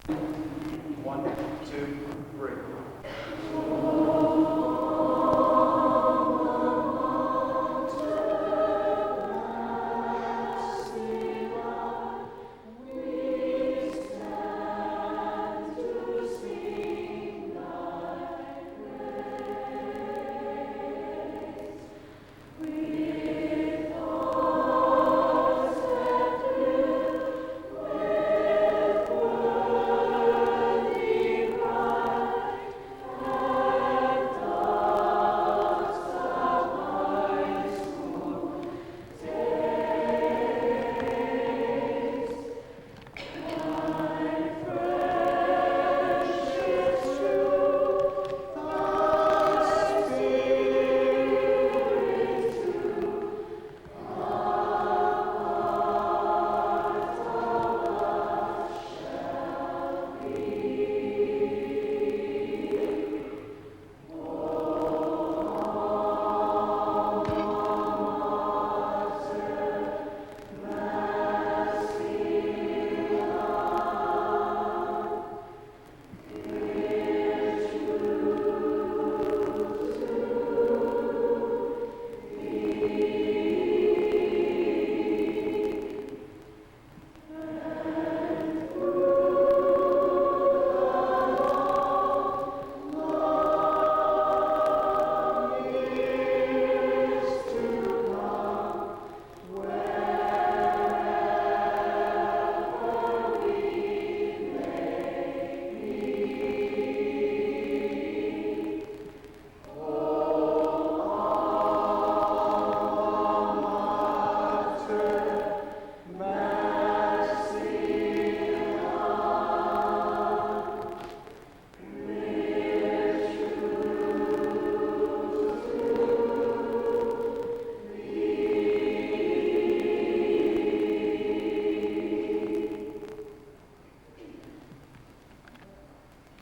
1, 2, 3.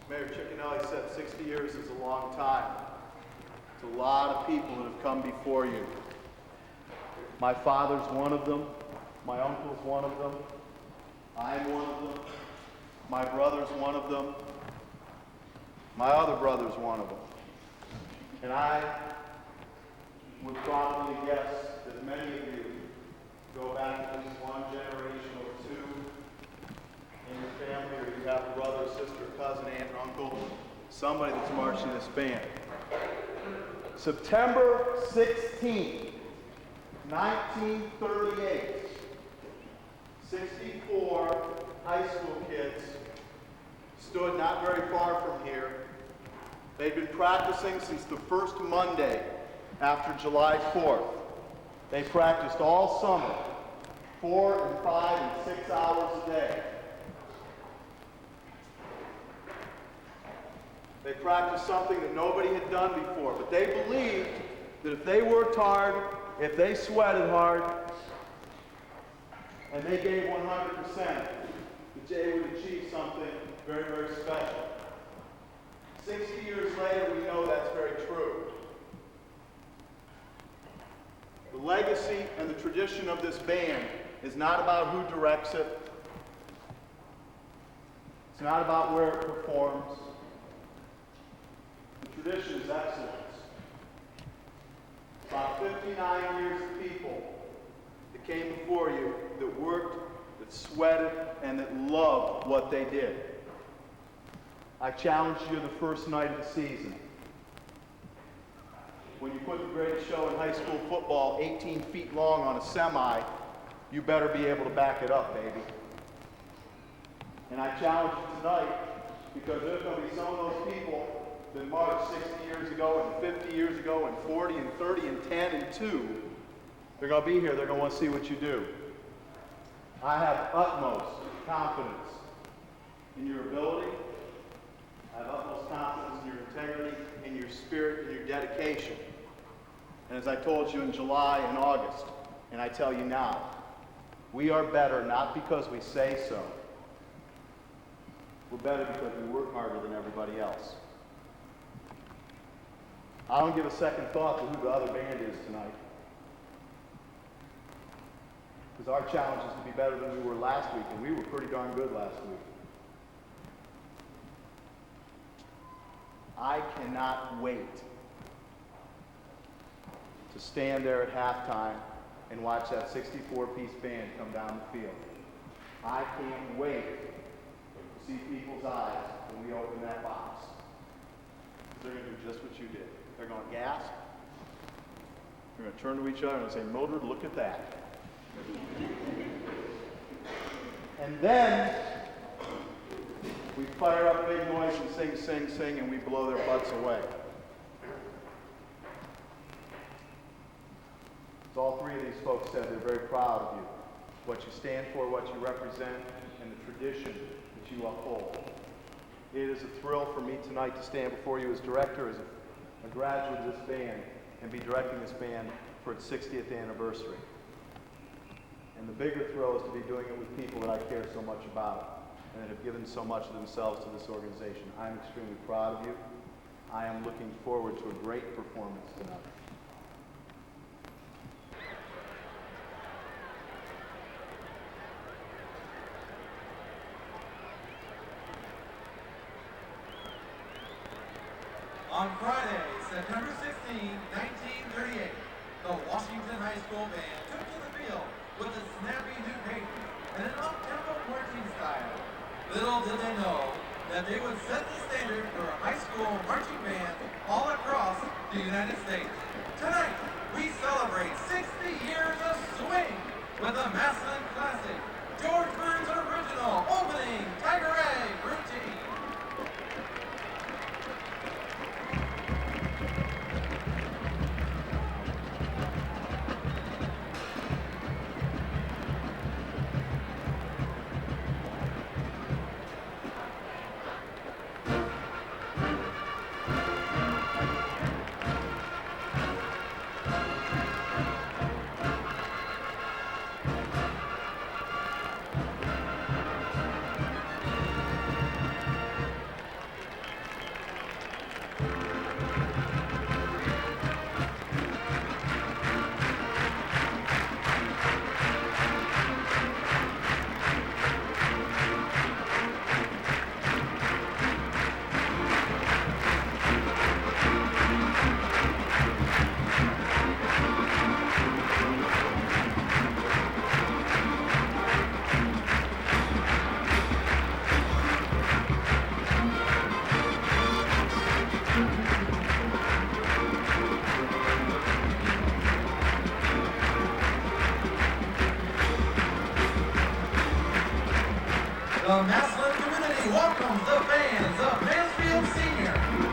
Mayor Cicconelli said 60 years is a long time. It's a lot of people that have come before you. My father's one of them. My uncle's one of them. I'm one of them. My brother's one of them. My other brother's one of them. And I would probably guess that many of you go back at least one generation or two in your family, or you have a brother, sister, cousin, aunt, or uncle, somebody that's marching this band. September 16th, 1938, 64 high school kids stood not very far from here. They'd been practicing since the first Monday after July 4th. They practiced all summer, 4 and 5 and 6 hours a day. They practiced something that nobody had done before, but they believed that if they worked hard, if they sweated hard, and they gave 100%, that they would achieve something very, very special. 60 years later, we know that's very true. The legacy and the tradition of this band is not about who directs it. It's not about where it performs. The tradition is excellence. About 59 years of people that came before you that worked, that sweated, and that loved what they did. I challenge you the first night of the season. When you put the greatest show in high school football 18 feet long on a semi, you better be able to back it up, baby. And I challenge you tonight because there's going to be some of those people that marched 60 years ago and 50 years ago and 40 and 30 and 10 and 2. They're going to be here. They're going to want to see what you do. I have utmost confidence in your ability. I have utmost confidence in your integrity, in your spirit, in your dedication. And as I told you in July and August, and I tell you now, we are better not because we say so. We're better because we work harder than everybody else. I don't give a second thought to who the other band is tonight. Because our challenge is to be better than we were last week, and we were pretty darn good last week. I cannot wait to stand there at halftime and watch that 64-piece band come down the field. I can't wait to see people's eyes when we open that box. They're going to do just what you did. They're going to gasp. They're going to turn to each other and say, Mildred, look at that. And then we fire up big noise and sing, sing, sing, and we blow their butts away. As all three of these folks said, they're very proud of you, what you stand for, what you represent, and the tradition that you uphold. It is a thrill for me tonight to stand before you as director, as a graduate of this band, and be directing this band for its 60th anniversary. And the bigger thrill is to be doing it with people that I care so much about and that have given so much of themselves to this organization. I'm extremely proud of you. I am looking forward to a great performance tonight. On Friday, September 16, 1938, the Washington High School Band took to the field with a snappy new cadence and an up-tempo marching style. Little did they know that they would set the standard for a high school marching band all across the United States. Tonight, we celebrate 60 years of swing with the Massillon Classic, George Bird's original opening Tiger Egg routine. The Massillon community welcomes the fans of Mansfield Senior.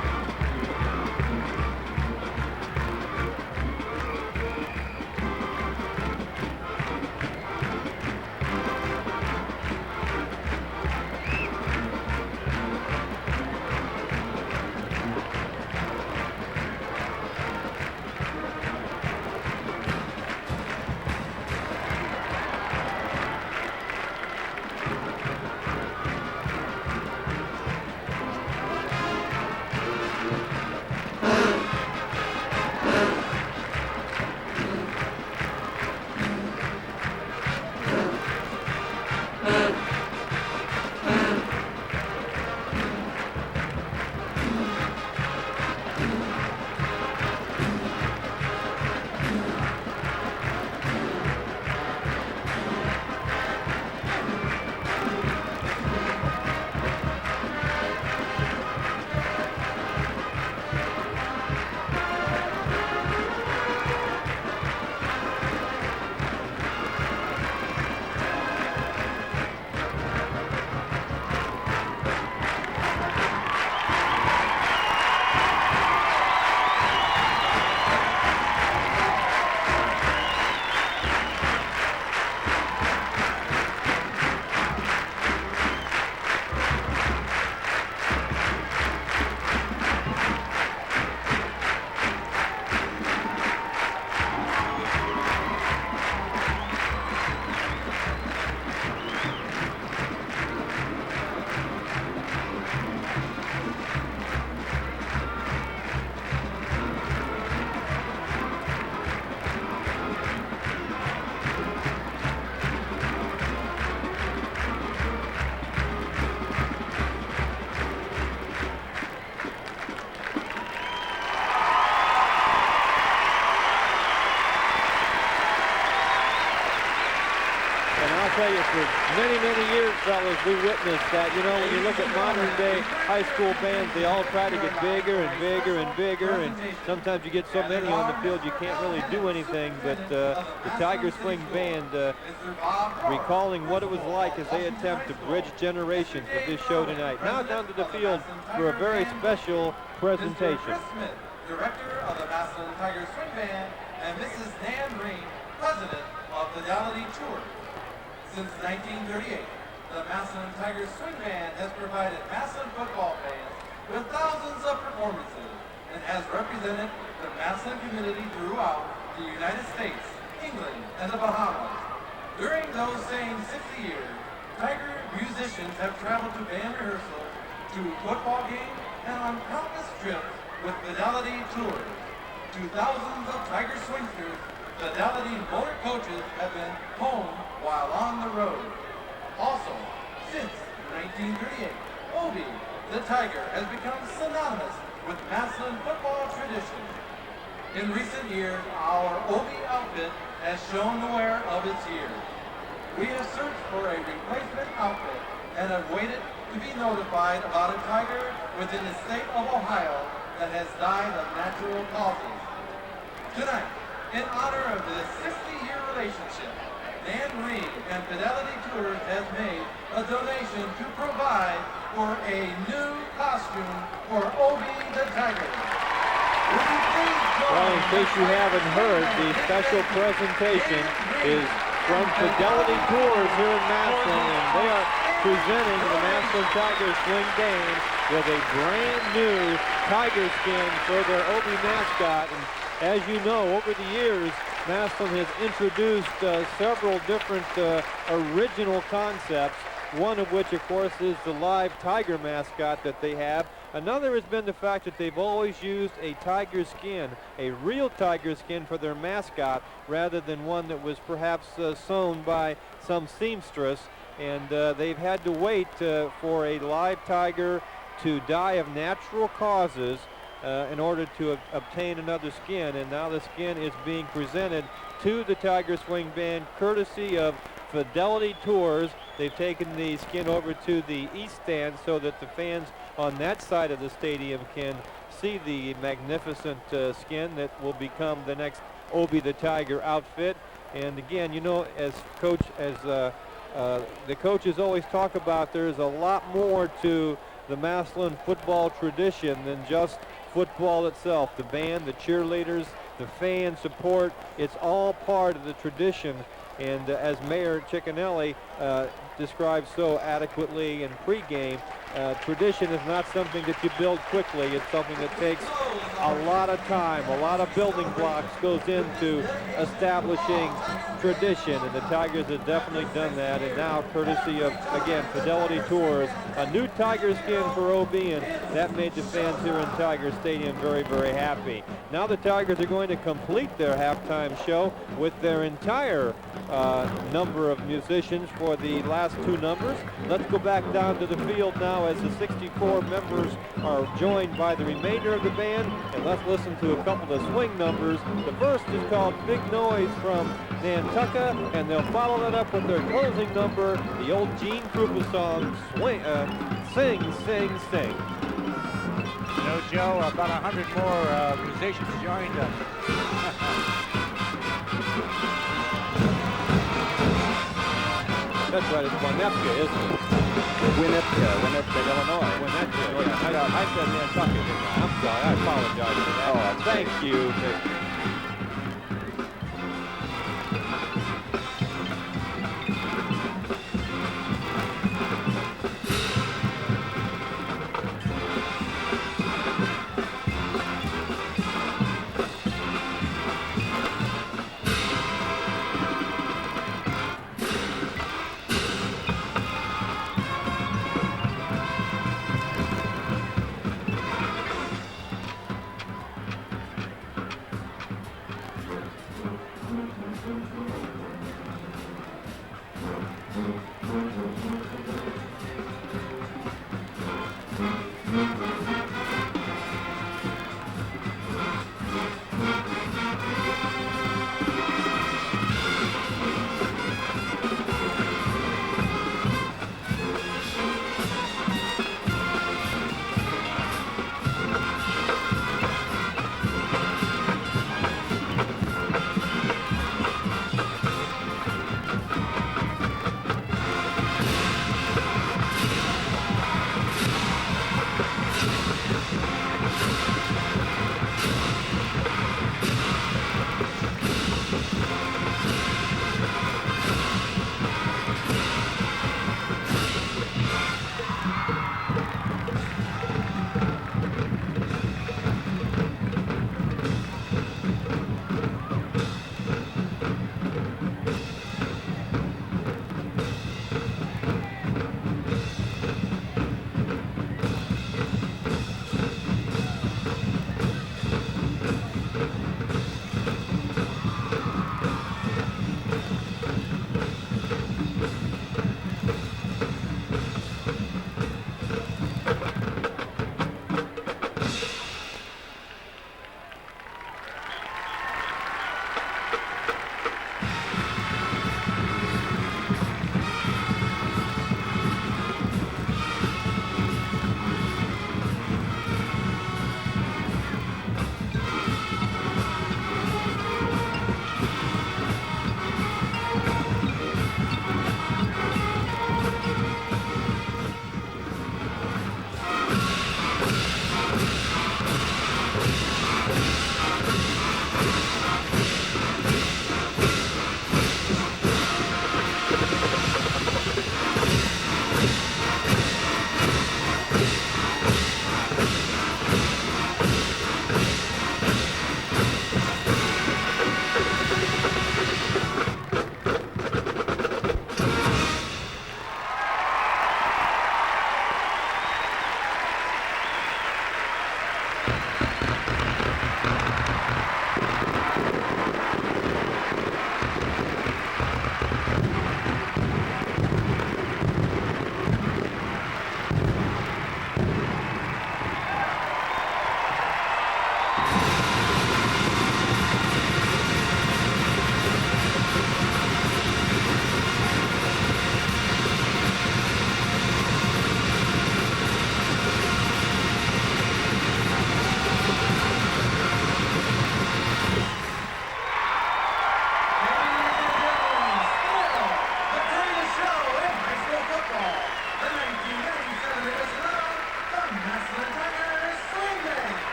for many, many years, fellas, we witnessed that. You know, when you look at modern day high school bands, they all try to get bigger and bigger and bigger, and sometimes you get so many on the field you can't really do anything. But the Tiger Swing Band recalling what it was like as they attempt to bridge generations with this show tonight. Now down to the field for a very special presentation. Director of the Massillon Tiger Swing Band, and Mrs. Nan Green, President of Fidelity Tour. Since 1938, the Massillon Tiger Swing Band has provided Massillon football fans with thousands of performances and has represented the Massillon community throughout the United States, England, and the Bahamas. During those same 60 years, Tiger musicians have traveled to band rehearsals, to football games, and on countless trips with Fidelity Tours. To thousands of Tiger swingsters, Fidelity motor coaches have been home while on the road. Also, since 1938, Obi, the Tiger, has become synonymous with Massillon football tradition. In recent years, our Obi outfit has shown the wear of its years. We have searched for a replacement outfit and have waited to be notified about a Tiger within the state of Ohio that has died of natural causes. Tonight, in honor of this 60-year relationship, Dan Green and Fidelity Tours has made a donation to provide for a new costume for Obi the Tiger. Would you please join Well, in case you haven't heard, the special presentation is from Fidelity Tours here in Massillon, and they are presenting the Massillon Tiger Swing Band with a brand new tiger skin for their Obi mascot. And as you know, over the years, Massillon has introduced several different original concepts, one of which, of course, is the live tiger mascot that they have. Another has been the fact that they've always used a tiger skin, a real tiger skin for their mascot, rather than one that was perhaps sewn by some seamstress. And they've had to wait for a live tiger to die of natural causes in order to obtain another skin. And now the skin is being presented to the Tiger Swing Band courtesy of Fidelity Tours. They've taken the skin over to the east stand so that the fans on that side of the stadium can see the magnificent skin that will become the next Obi the Tiger outfit. And again, you know, as the coaches always talk about, there's a lot more to the Massillon football tradition than just football itself. The band, the cheerleaders, the fan support, it's all part of the tradition. And as Mayor Ciccinelli described so adequately in pregame, tradition is not something that you build quickly. It's something that takes a lot of time. A lot of building blocks goes into establishing tradition, and the Tigers have definitely done that. And now, courtesy of, again, Fidelity Tours, a new tiger skin for OB, and that made the fans here in Tiger Stadium very, very happy. Now the Tigers are going to complete their halftime show with their entire number of musicians for the last two numbers. Let's go back down to the field now as the 64 members are joined by the remainder of the band, and let's listen to a couple of swing numbers. The first is called Big Noise from Nantucket, and they'll follow that up with their closing number, the old Gene Krupa song, Sing, Sing, Sing. You know, Joe, about 100 more musicians joined us. That's right, it's Winnetka, isn't it? Winnetka, Illinois. Winnetka, yeah. I said Nantucket, didn't I? I'm sorry, I apologize for that. Oh, that's Thank you.